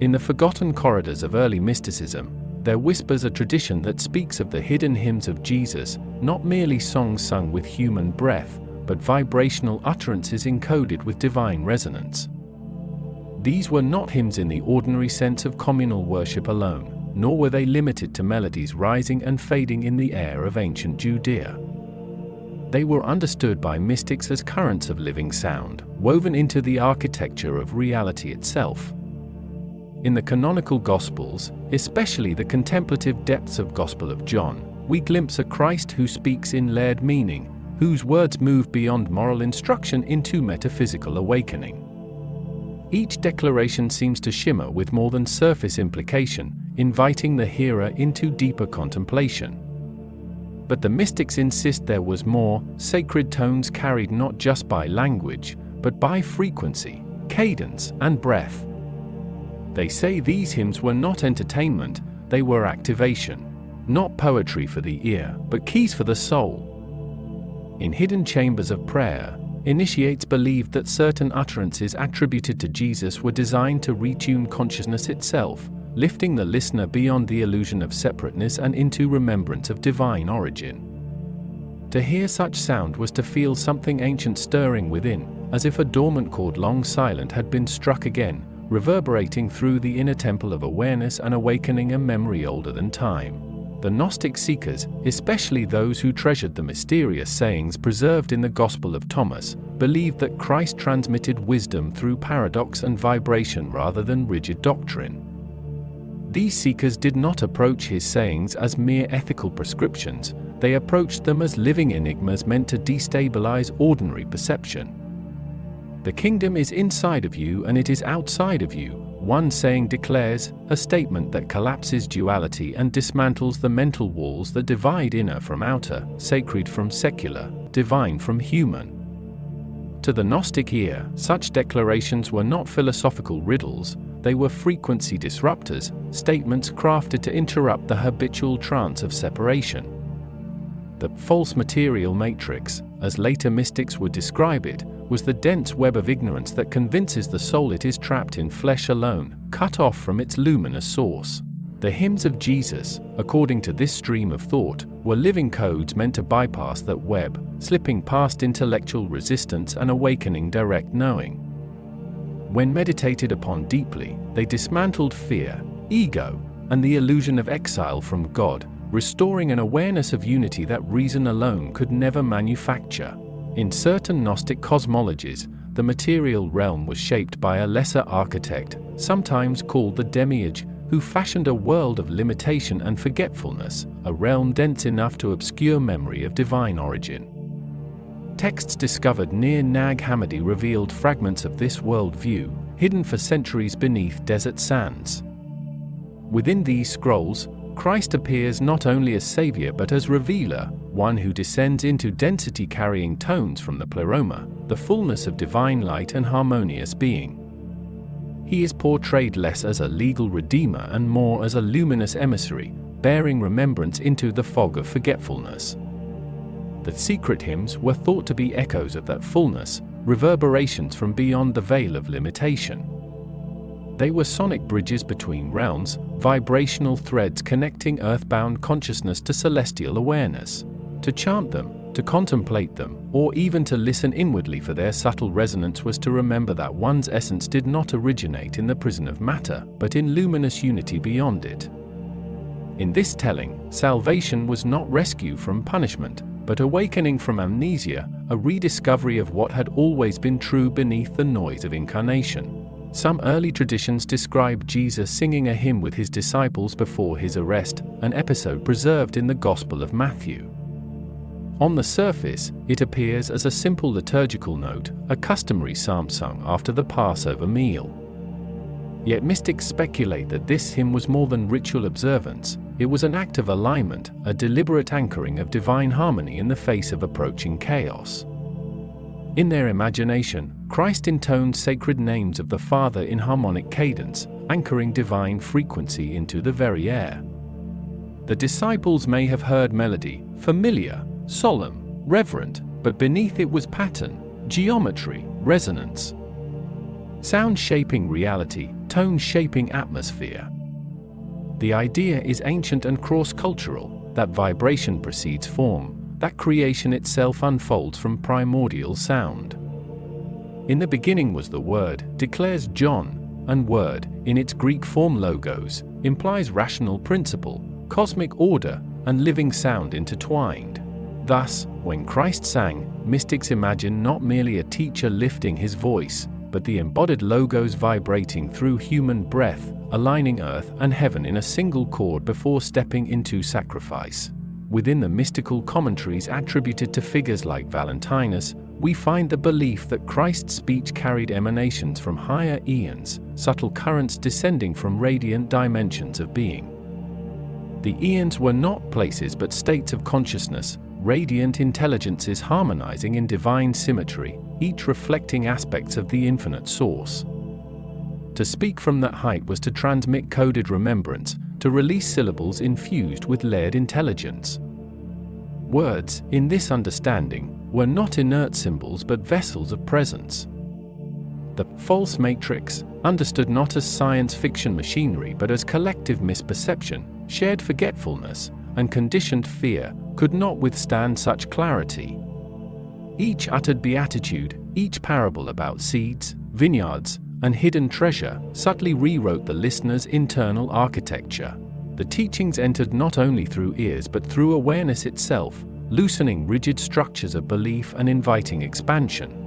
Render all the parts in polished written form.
In the forgotten corridors of early mysticism, there whispers a tradition that speaks of the hidden hymns of Jesus, not merely songs sung with human breath, but vibrational utterances encoded with divine resonance. These were not hymns in the ordinary sense of communal worship alone, nor were they limited to melodies rising and fading in the air of ancient Judea. They were understood by mystics as currents of living sound, woven into the architecture of reality itself. In the canonical Gospels, especially the contemplative depths of Gospel of John, we glimpse a Christ who speaks in layered meaning, whose words move beyond moral instruction into metaphysical awakening. Each declaration seems to shimmer with more than surface implication, inviting the hearer into deeper contemplation. But the mystics insist there was more, sacred tones carried not just by language, but by frequency, cadence, and breath. They say these hymns were not entertainment, they were activation. Not poetry for the ear, but keys for the soul. In hidden chambers of prayer, initiates believed that certain utterances attributed to Jesus were designed to retune consciousness itself, lifting the listener beyond the illusion of separateness and into remembrance of divine origin. To hear such sound was to feel something ancient stirring within, as if a dormant chord long silent had been struck again, reverberating through the inner temple of awareness and awakening a memory older than time. The Gnostic seekers, especially those who treasured the mysterious sayings preserved in the Gospel of Thomas, believed that Christ transmitted wisdom through paradox and vibration rather than rigid doctrine. These seekers did not approach his sayings as mere ethical prescriptions, they approached them as living enigmas meant to destabilize ordinary perception. The kingdom is inside of you and it is outside of you, one saying declares, a statement that collapses duality and dismantles the mental walls that divide inner from outer, sacred from secular, divine from human. To the Gnostic ear, such declarations were not philosophical riddles, they were frequency disruptors, statements crafted to interrupt the habitual trance of separation. The false material matrix, as later mystics would describe it, was the dense web of ignorance that convinces the soul it is trapped in flesh alone, cut off from its luminous source. The hymns of Jesus, according to this stream of thought, were living codes meant to bypass that web, slipping past intellectual resistance and awakening direct knowing. When meditated upon deeply, they dismantled fear, ego, and the illusion of exile from God, restoring an awareness of unity that reason alone could never manufacture. In certain Gnostic cosmologies, the material realm was shaped by a lesser architect, sometimes called the demiurge, who fashioned a world of limitation and forgetfulness, a realm dense enough to obscure memory of divine origin. Texts discovered near Nag Hammadi revealed fragments of this worldview, hidden for centuries beneath desert sands. Within these scrolls, Christ appears not only as Savior but as Revealer, one who descends into density carrying tones from the pleroma, the fullness of divine light and harmonious being. He is portrayed less as a legal redeemer and more as a luminous emissary, bearing remembrance into the fog of forgetfulness. The secret hymns were thought to be echoes of that fullness, reverberations from beyond the veil of limitation. They were sonic bridges between realms, vibrational threads connecting earthbound consciousness to celestial awareness. To chant them, to contemplate them, or even to listen inwardly for their subtle resonance was to remember that one's essence did not originate in the prison of matter, but in luminous unity beyond it. In this telling, salvation was not rescue from punishment, but awakening from amnesia, a rediscovery of what had always been true beneath the noise of incarnation. Some early traditions describe Jesus singing a hymn with his disciples before his arrest, an episode preserved in the Gospel of Matthew. On the surface, it appears as a simple liturgical note, a customary psalm sung after the Passover meal. Yet mystics speculate that this hymn was more than ritual observance, it was an act of alignment, a deliberate anchoring of divine harmony in the face of approaching chaos. In their imagination, Christ intoned sacred names of the Father in harmonic cadence, anchoring divine frequency into the very air. The disciples may have heard melody, familiar, solemn, reverent, but beneath it was pattern, geometry, resonance. Sound shaping reality, tone shaping atmosphere. The idea is ancient and cross-cultural, that vibration precedes form, that creation itself unfolds from primordial sound. In the beginning was the Word, declares John, and Word, in its Greek form logos, implies rational principle, cosmic order, and living sound intertwined. Thus, when Christ sang, mystics imagine not merely a teacher lifting his voice, but the embodied logos vibrating through human breath, aligning earth and heaven in a single chord before stepping into sacrifice. Within the mystical commentaries attributed to figures like Valentinus, we find the belief that Christ's speech carried emanations from higher eons, subtle currents descending from radiant dimensions of being. The eons were not places but states of consciousness, radiant intelligences harmonizing in divine symmetry, each reflecting aspects of the infinite source. To speak from that height was to transmit coded remembrance, to release syllables infused with layered intelligence. Words, in this understanding, were not inert symbols but vessels of presence. The false matrix, understood not as science fiction machinery but as collective misperception, shared forgetfulness, and conditioned fear, could not withstand such clarity. Each uttered beatitude, each parable about seeds, vineyards, and hidden treasure, subtly rewrote the listener's internal architecture. The teachings entered not only through ears but through awareness itself, loosening rigid structures of belief and inviting expansion.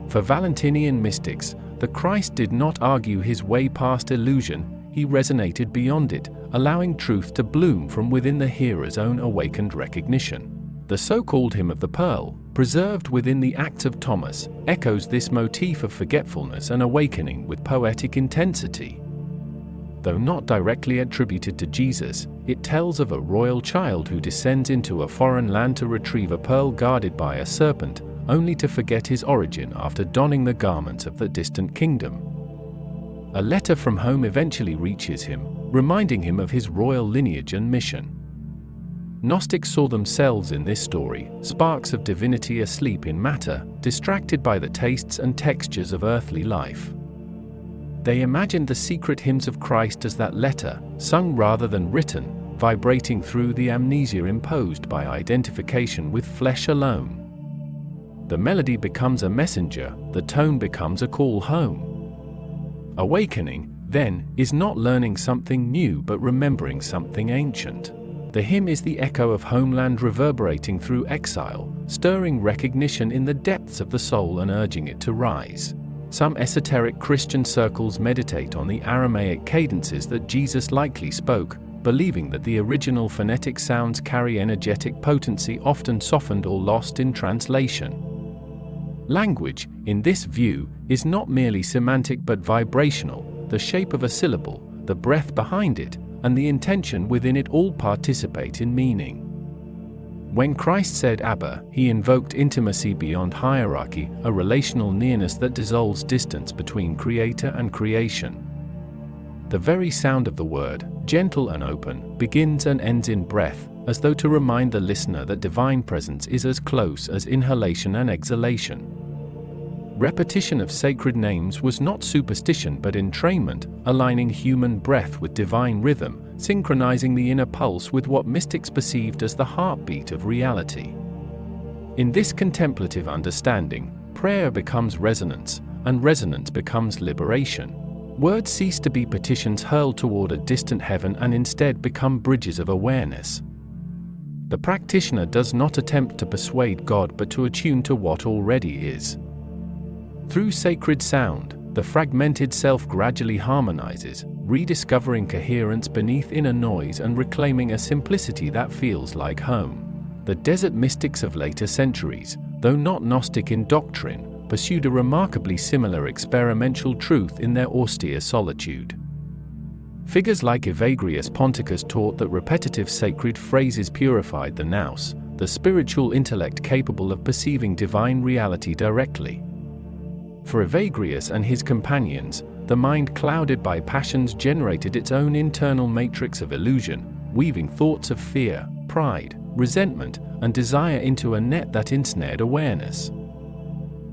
For Valentinian mystics, the Christ did not argue his way past illusion, he resonated beyond it, allowing truth to bloom from within the hearer's own awakened recognition. The so-called Hymn of the Pearl, preserved within the Acts of Thomas, echoes this motif of forgetfulness and awakening with poetic intensity. Though not directly attributed to Jesus, it tells of a royal child who descends into a foreign land to retrieve a pearl guarded by a serpent, only to forget his origin after donning the garments of the distant kingdom. A letter from home eventually reaches him, reminding him of his royal lineage and mission. Gnostics saw themselves in this story, sparks of divinity asleep in matter, distracted by the tastes and textures of earthly life. They imagined the secret hymns of Christ as that letter, sung rather than written, vibrating through the amnesia imposed by identification with flesh alone. The melody becomes a messenger, the tone becomes a call home. Awakening, then, is not learning something new but remembering something ancient. The hymn is the echo of homeland reverberating through exile, stirring recognition in the depths of the soul and urging it to rise. Some esoteric Christian circles meditate on the Aramaic cadences that Jesus likely spoke, believing that the original phonetic sounds carry energetic potency often softened or lost in translation. Language, in this view, is not merely semantic but vibrational. The shape of a syllable, the breath behind it, and the intention within it all participate in meaning. When Christ said Abba, he invoked intimacy beyond hierarchy, a relational nearness that dissolves distance between creator and creation. The very sound of the word, gentle and open, begins and ends in breath, as though to remind the listener that divine presence is as close as inhalation and exhalation. Repetition of sacred names was not superstition but entrainment, aligning human breath with divine rhythm, synchronizing the inner pulse with what mystics perceived as the heartbeat of reality. In this contemplative understanding, prayer becomes resonance, and resonance becomes liberation. Words cease to be petitions hurled toward a distant heaven and instead become bridges of awareness. The practitioner does not attempt to persuade God but to attune to what already is. Through sacred sound, the fragmented self gradually harmonizes, rediscovering coherence beneath inner noise and reclaiming a simplicity that feels like home. The desert mystics of later centuries, though not Gnostic in doctrine, pursued a remarkably similar experimental truth in their austere solitude. Figures like Evagrius Ponticus taught that repetitive sacred phrases purified the nous, the spiritual intellect capable of perceiving divine reality directly. For Evagrius and his companions, the mind clouded by passions generated its own internal matrix of illusion, weaving thoughts of fear, pride, resentment, and desire into a net that ensnared awareness.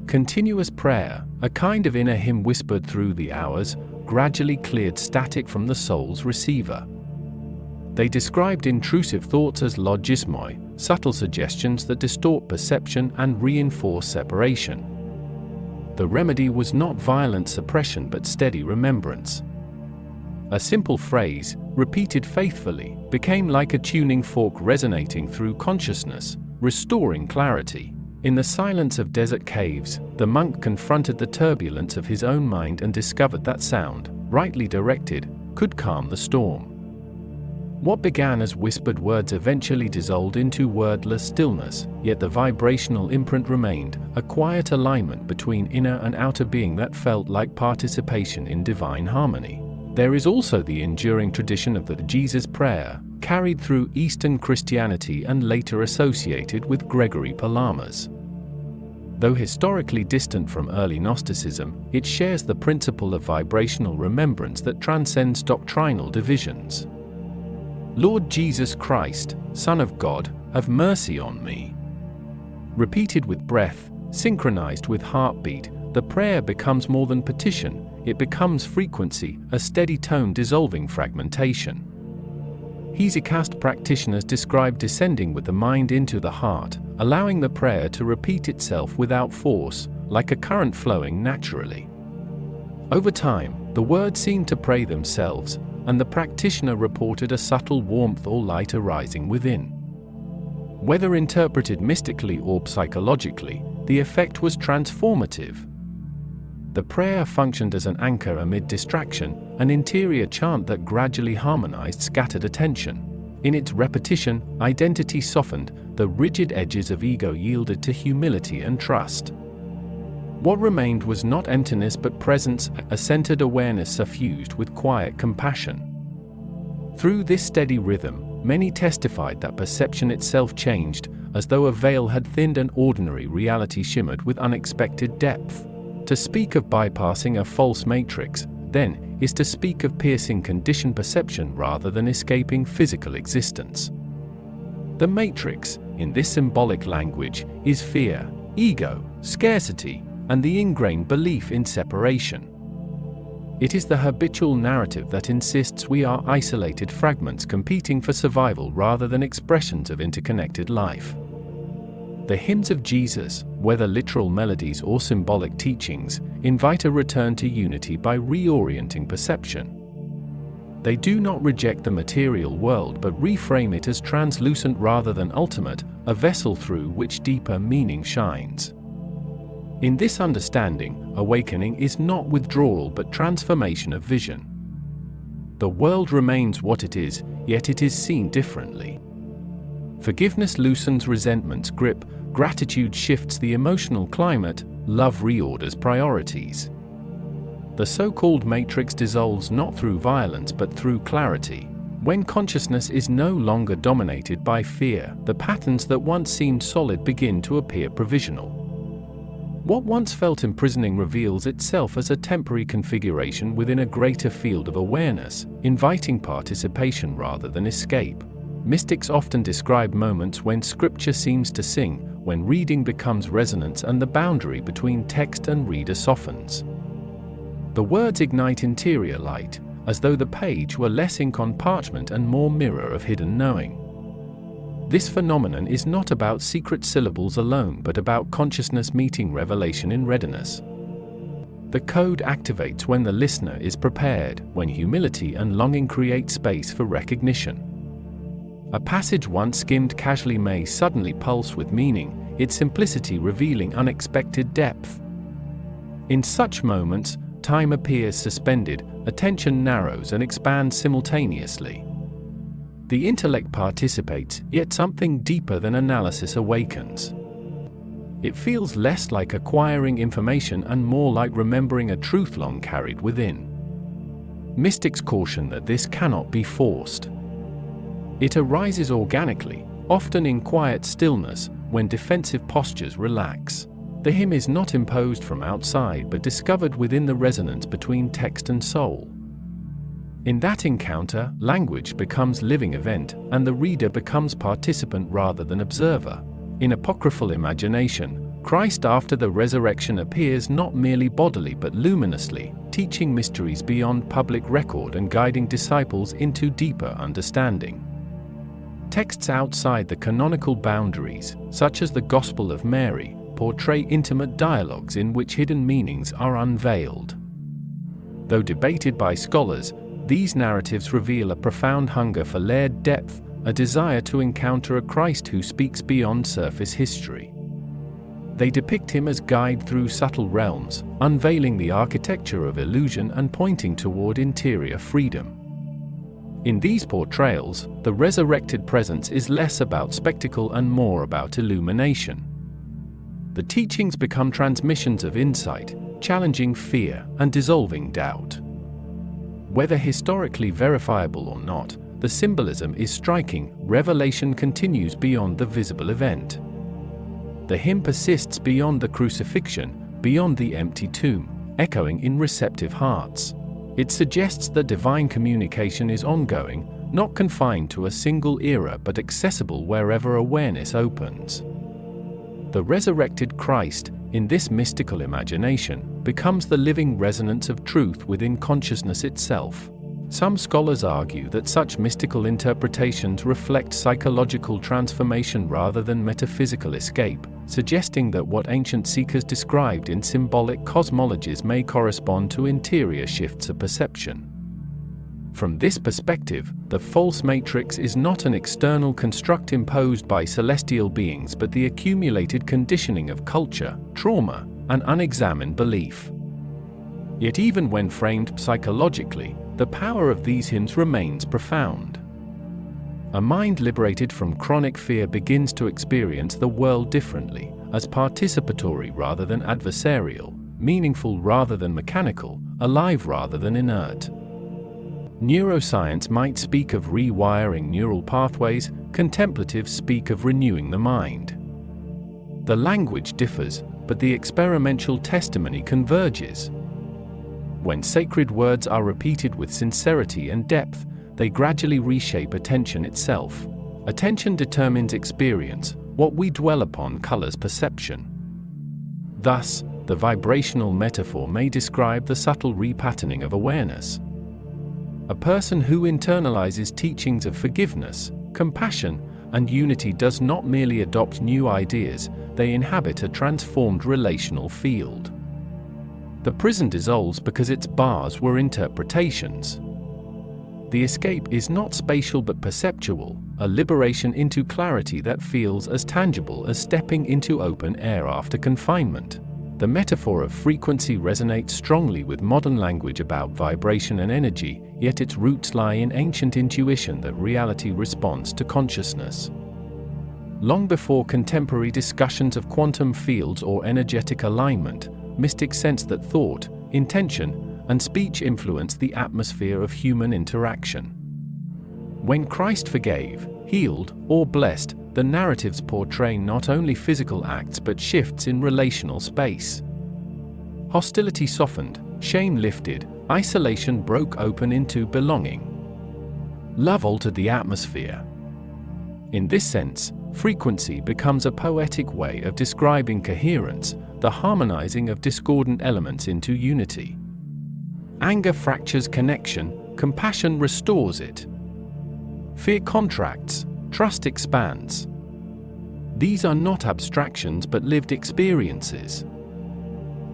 Continuous prayer, a kind of inner hymn whispered through the hours, gradually cleared static from the soul's receiver. They described intrusive thoughts as logismoi, subtle suggestions that distort perception and reinforce separation. The remedy was not violent suppression but steady remembrance. A simple phrase, repeated faithfully, became like a tuning fork resonating through consciousness, restoring clarity. In the silence of desert caves, the monk confronted the turbulence of his own mind and discovered that sound, rightly directed, could calm the storm. What began as whispered words eventually dissolved into wordless stillness, yet the vibrational imprint remained, a quiet alignment between inner and outer being that felt like participation in divine harmony. There is also the enduring tradition of the Jesus prayer, carried through Eastern Christianity and later associated with Gregory Palamas. Though historically distant from early Gnosticism, it shares the principle of vibrational remembrance that transcends doctrinal divisions. Lord Jesus Christ, Son of God, have mercy on me. Repeated with breath, synchronized with heartbeat, the prayer becomes more than petition, it becomes frequency, a steady tone dissolving fragmentation. Hesychast practitioners describe descending with the mind into the heart, allowing the prayer to repeat itself without force, like a current flowing naturally. Over time, the words seemed to pray themselves, and the practitioner reported a subtle warmth or light arising within. Whether interpreted mystically or psychologically, the effect was transformative. The prayer functioned as an anchor amid distraction, an interior chant that gradually harmonized scattered attention. In its repetition, identity softened, the rigid edges of ego yielded to humility and trust. What remained was not emptiness but presence, a centered awareness suffused with quiet compassion. Through this steady rhythm, many testified that perception itself changed, as though a veil had thinned and ordinary reality shimmered with unexpected depth. To speak of bypassing a false matrix, then, is to speak of piercing conditioned perception rather than escaping physical existence. The matrix, in this symbolic language, is fear, ego, scarcity, and the ingrained belief in separation. It is the habitual narrative that insists we are isolated fragments competing for survival rather than expressions of interconnected life. The hymns of Jesus, whether literal melodies or symbolic teachings, invite a return to unity by reorienting perception. They do not reject the material world but reframe it as translucent rather than ultimate, a vessel through which deeper meaning shines. In this understanding, awakening is not withdrawal but transformation of vision. The world remains what it is, yet it is seen differently. Forgiveness loosens resentment's grip, gratitude shifts the emotional climate, love reorders priorities. The so-called matrix dissolves not through violence but through clarity. When consciousness is no longer dominated by fear, the patterns that once seemed solid begin to appear provisional. What once felt imprisoning reveals itself as a temporary configuration within a greater field of awareness, inviting participation rather than escape. Mystics often describe moments when scripture seems to sing, when reading becomes resonance and the boundary between text and reader softens. The words ignite interior light, as though the page were less ink on parchment and more mirror of hidden knowing. This phenomenon is not about secret syllables alone but about consciousness meeting revelation in readiness. The code activates when the listener is prepared, when humility and longing create space for recognition. A passage once skimmed casually may suddenly pulse with meaning, its simplicity revealing unexpected depth. In such moments, time appears suspended, attention narrows and expands simultaneously. The intellect participates, yet something deeper than analysis awakens. It feels less like acquiring information and more like remembering a truth long carried within. Mystics caution that this cannot be forced. It arises organically, often in quiet stillness, when defensive postures relax. The hymn is not imposed from outside but discovered within the resonance between text and soul. In that encounter, language becomes living event, and the reader becomes participant rather than observer. In apocryphal imagination, Christ after the resurrection appears not merely bodily but luminously, teaching mysteries beyond public record and guiding disciples into deeper understanding. Texts outside the canonical boundaries, such as the Gospel of Mary, portray intimate dialogues in which hidden meanings are unveiled. Though debated by scholars, these narratives reveal a profound hunger for layered depth, a desire to encounter a Christ who speaks beyond surface history. They depict him as guide through subtle realms, unveiling the architecture of illusion and pointing toward interior freedom. In these portrayals, the resurrected presence is less about spectacle and more about illumination. The teachings become transmissions of insight, challenging fear and dissolving doubt. Whether historically verifiable or not, the symbolism is striking. Revelation continues beyond the visible event. The hymn persists beyond the crucifixion, beyond the empty tomb, echoing in receptive hearts. It suggests that divine communication is ongoing, not confined to a single era but accessible wherever awareness opens. The resurrected Christ, in this mystical imagination, becomes the living resonance of truth within consciousness itself. Some scholars argue that such mystical interpretations reflect psychological transformation rather than metaphysical escape, suggesting that what ancient seekers described in symbolic cosmologies may correspond to interior shifts of perception. From this perspective, the false matrix is not an external construct imposed by celestial beings but the accumulated conditioning of culture, trauma, and unexamined belief. Yet even when framed psychologically, the power of these hymns remains profound. A mind liberated from chronic fear begins to experience the world differently, as participatory rather than adversarial, meaningful rather than mechanical, alive rather than inert. Neuroscience might speak of rewiring neural pathways, contemplatives speak of renewing the mind. The language differs, but the experimental testimony converges. When sacred words are repeated with sincerity and depth, they gradually reshape attention itself. Attention determines experience, what we dwell upon colors perception. Thus, the vibrational metaphor may describe the subtle repatterning of awareness. A person who internalizes teachings of forgiveness, compassion, and unity does not merely adopt new ideas, they inhabit a transformed relational field. The prison dissolves because its bars were interpretations. The escape is not spatial but perceptual, a liberation into clarity that feels as tangible as stepping into open air after confinement. The metaphor of frequency resonates strongly with modern language about vibration and energy, yet its roots lie in ancient intuition that reality responds to consciousness. Long before contemporary discussions of quantum fields or energetic alignment, mystics sensed that thought, intention, and speech influence the atmosphere of human interaction. When Christ forgave, healed, or blessed, the narratives portray not only physical acts but shifts in relational space. Hostility softened, shame lifted, isolation broke open into belonging. Love altered the atmosphere. In this sense, frequency becomes a poetic way of describing coherence, the harmonizing of discordant elements into unity. Anger fractures connection, compassion restores it. Fear contracts, trust expands. These are not abstractions but lived experiences.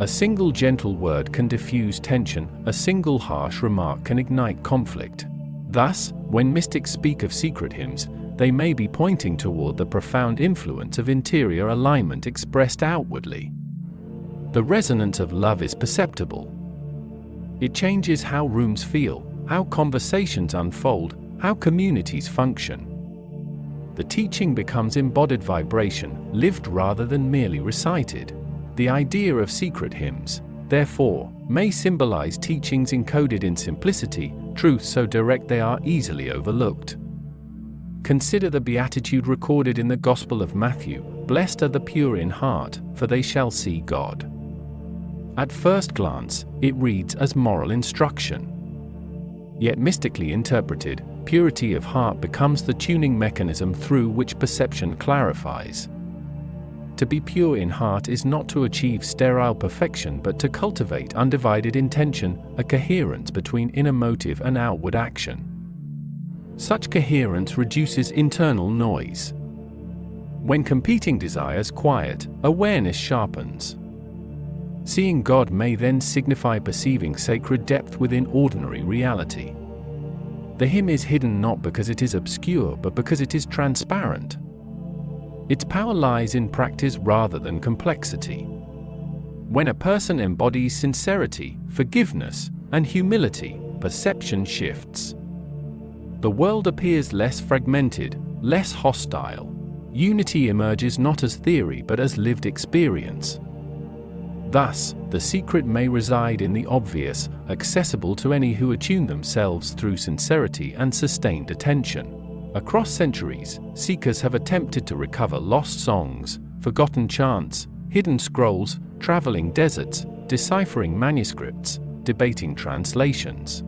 A single gentle word can diffuse tension, a single harsh remark can ignite conflict. Thus, when mystics speak of secret hymns, they may be pointing toward the profound influence of interior alignment expressed outwardly. The resonance of love is perceptible. It changes how rooms feel, how conversations unfold, how communities function. The teaching becomes embodied vibration, lived rather than merely recited. The idea of secret hymns, therefore, may symbolize teachings encoded in simplicity, truth so direct they are easily overlooked. Consider the beatitude recorded in the Gospel of Matthew, "Blessed are the pure in heart, for they shall see God." At first glance, it reads as moral instruction. Yet mystically interpreted, purity of heart becomes the tuning mechanism through which perception clarifies. To be pure in heart is not to achieve sterile perfection but to cultivate undivided intention, a coherence between inner motive and outward action. Such coherence reduces internal noise. When competing desires quiet, awareness sharpens. Seeing God may then signify perceiving sacred depth within ordinary reality. The hymn is hidden not because it is obscure but because it is transparent. Its power lies in practice rather than complexity. When a person embodies sincerity, forgiveness, and humility, perception shifts. The world appears less fragmented, less hostile. Unity emerges not as theory but as lived experience. Thus, the secret may reside in the obvious, accessible to any who attune themselves through sincerity and sustained attention. Across centuries, seekers have attempted to recover lost songs, forgotten chants, hidden scrolls, traveling deserts, deciphering manuscripts, debating translations.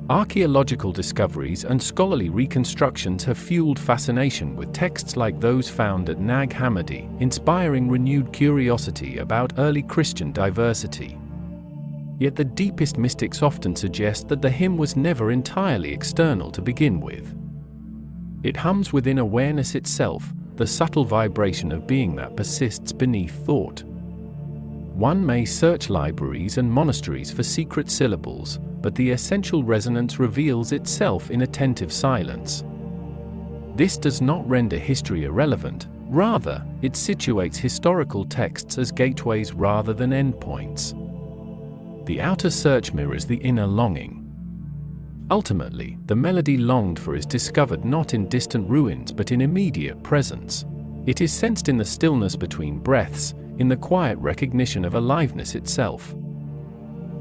Archaeological discoveries and scholarly reconstructions have fueled fascination with texts like those found at Nag Hammadi, inspiring renewed curiosity about early Christian diversity. Yet the deepest mystics often suggest that the hymn was never entirely external to begin with. It hums within awareness itself, the subtle vibration of being that persists beneath thought. One may search libraries and monasteries for secret syllables, but the essential resonance reveals itself in attentive silence. This does not render history irrelevant, rather, it situates historical texts as gateways rather than endpoints. The outer search mirrors the inner longing. Ultimately, the melody longed for is discovered not in distant ruins but in immediate presence. It is sensed in the stillness between breaths, in the quiet recognition of aliveness itself.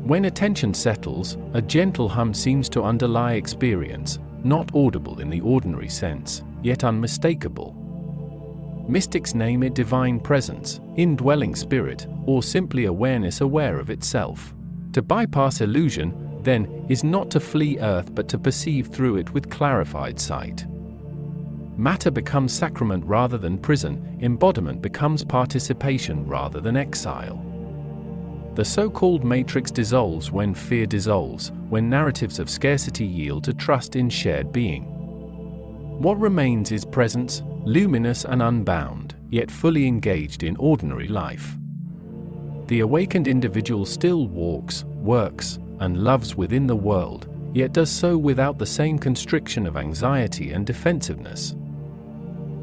When attention settles, a gentle hum seems to underlie experience, not audible in the ordinary sense, yet unmistakable. Mystics name it divine presence, indwelling spirit, or simply awareness aware of itself. To bypass illusion, then, is not to flee earth but to perceive through it with clarified sight. Matter becomes sacrament rather than prison, embodiment becomes participation rather than exile. The so-called matrix dissolves when fear dissolves, when narratives of scarcity yield to trust in shared being. What remains is presence, luminous and unbound, yet fully engaged in ordinary life. The awakened individual still walks, works, and loves within the world, yet does so without the same constriction of anxiety and defensiveness.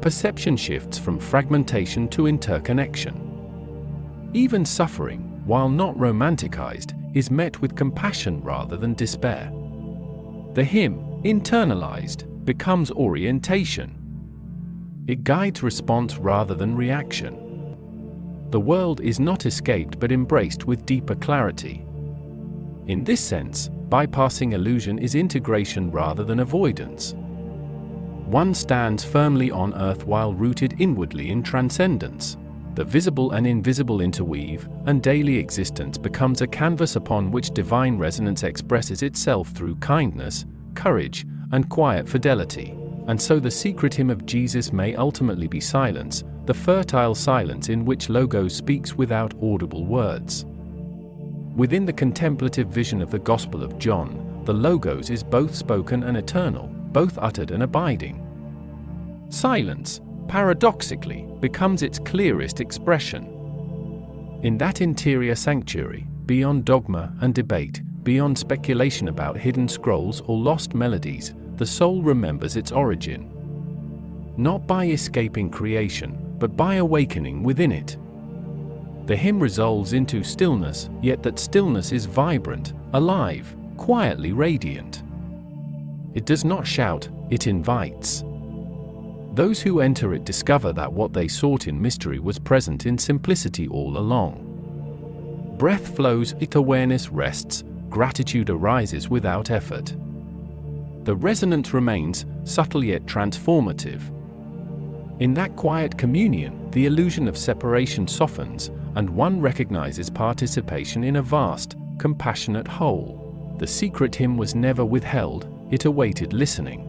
Perception shifts from fragmentation to interconnection. Even suffering, while not romanticized, is met with compassion rather than despair. The hymn, internalized, becomes orientation. It guides response rather than reaction. The world is not escaped but embraced with deeper clarity. In this sense, bypassing illusion is integration rather than avoidance. One stands firmly on earth while rooted inwardly in transcendence. The visible and invisible interweave, and daily existence becomes a canvas upon which divine resonance expresses itself through kindness, courage, and quiet fidelity. And so the secret hymn of Jesus may ultimately be silence, the fertile silence in which Logos speaks without audible words. Within the contemplative vision of the Gospel of John, the Logos is both spoken and eternal, both uttered and abiding. Silence, paradoxically, becomes its clearest expression. In that interior sanctuary, beyond dogma and debate, beyond speculation about hidden scrolls or lost melodies, the soul remembers its origin. Not by escaping creation, but by awakening within it. The hymn resolves into stillness, yet that stillness is vibrant, alive, quietly radiant. It does not shout, it invites. Those who enter it discover that what they sought in mystery was present in simplicity all along. Breath flows, it awareness rests, gratitude arises without effort. The resonance remains, subtle yet transformative. In that quiet communion, the illusion of separation softens, and one recognizes participation in a vast, compassionate whole. The secret hymn was never withheld, it awaited listening.